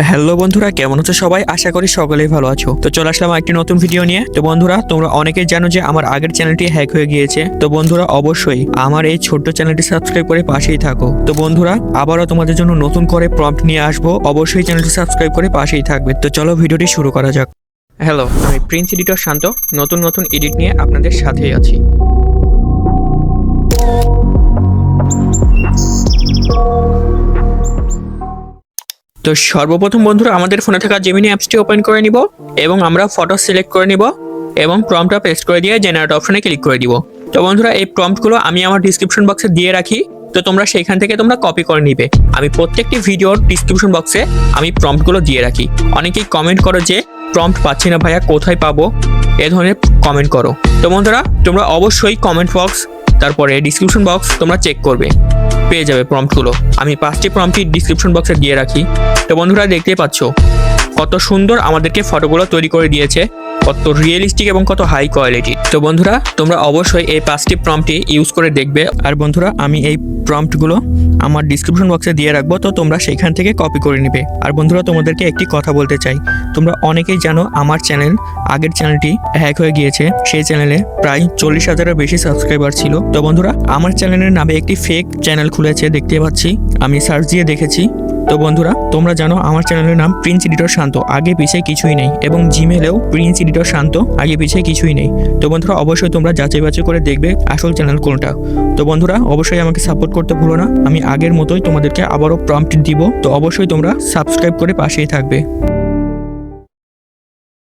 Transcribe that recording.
Hello বন্ধুরা, কেমন আছো সবাই? আশা করি সকলেই ভালো আছো। তো চলে আসলাম একটি নতুন ভিডিও নিয়ে। তো বন্ধুরা, তোমরা অনেকেই জানো যে আমার আগের চ্যানেলটি হ্যাক হয়ে গিয়েছে। তো বন্ধুরা, অবশ্যই আমার এই ছোট্ট চ্যানেলটি সাবস্ক্রাইব করে পাশেই থাকো। তো বন্ধুরা, আবারও তোমাদের জন্য নতুন করে প্রম্পট নিয়ে আসবো। অবশ্যই চ্যানেলটি সাবস্ক্রাইব করে পাশেই থাকবে। তো চলো ভিডিওটি শুরু করা যাক। হ্যালো, আমি প্রিন্স এডিটর শান্ত নতুন এডিট নিয়ে আপনাদের সাথেই আছি। তো সর্বপ্রথম বন্ধুরা, আমাদের ফোনে থাকা জেমিনি অ্যাপসটি ওপেন করে নিব এবং আমরা ফটো সিলেক্ট করে নিব এবং প্রম্পটটা পেস্ট করে দিয়ে জেনারেট অপশনে ক্লিক করে দিব। তো বন্ধুরা, এই প্রম্পটগুলো আমি আমার ডিসক্রিপশন বক্সে দিয়ে রাখি। তো তোমরা সেইখান থেকে তোমরা কপি করে নিবে। আমি প্রত্যেকটি ভিডিওর ডিসক্রিপশন বক্সে আমি প্রম্পটগুলো দিয়ে রাখি। অনেকেই কমেন্ট করো যে প্রম্পট পাচ্ছি না ভাইয়া, কোথায় পাবো, এ ধরনের কমেন্ট করো। তো বন্ধুরা, তোমরা অবশ্যই কমেন্ট বক্স তারপরে ডিসক্রিপশন বক্স তোমরা চেক করবে, পেয়ে যাবে প্রম্পটগুলো। আমি 5টি প্রম্পটই ডিসক্রিপশন বক্সে দিয়ে রাখি। তো বন্ধুরা, দেখতেই পাচ্ছ কত সুন্দর আমাদেরকে ফটোগুলো তৈরি করে দিয়েছে, কত রিয়েলিস্টিক এবং কত হাই কোয়ালিটি। তো বন্ধুরা, তোমরা অবশ্যই এই 5টি প্রম্পটই ইউজ করে দেখবে। আর বন্ধুরা, আমি এই প্রম্পটগুলো আমার ডিসক্রিপশন বক্সে দিয়ে রাখবো, তো তোমরা সেখান থেকে কপি করে নিবে। আর বন্ধুরা, তোমাদেরকে একটি কথা বলতে চাই। তোমরা অনেকেই জানো আমার চ্যানেল, আগের চ্যানেলটি হ্যাক হয়ে গিয়েছে। সেই চ্যানেলে প্রায় 40,000-এর বেশি সাবস্ক্রাইবার ছিল। তো বন্ধুরা, আমার চ্যানেলের নামে একটি ফেক চ্যানেল খুলেছে, দেখতে পাচ্ছি, আমি সার্চ দিয়ে দেখেছি। তো বন্ধুরা, তোমরা জানো আমার চ্যানেলের নাম প্রিন্স এডিটর শান্ত, আগে পিছে কিছুই নেই, এবং জিমেলেও প্রিন্স এডিটর শান্ত, আগে পিছে কিছুই নেই। তো বন্ধুরা, অবশ্যই তোমরা যাচাই বাছাই করে দেখবে আসল চ্যানেল কোনটা। তো বন্ধুরা, অবশ্যই আমাকে সাপোর্ট করতে ভুলো না। আমি আগের মতোই তোমাদেরকে আবারও প্রম্পট দিব। তো অবশ্যই তোমরা সাবস্ক্রাইব করে পাশেই থাকবে।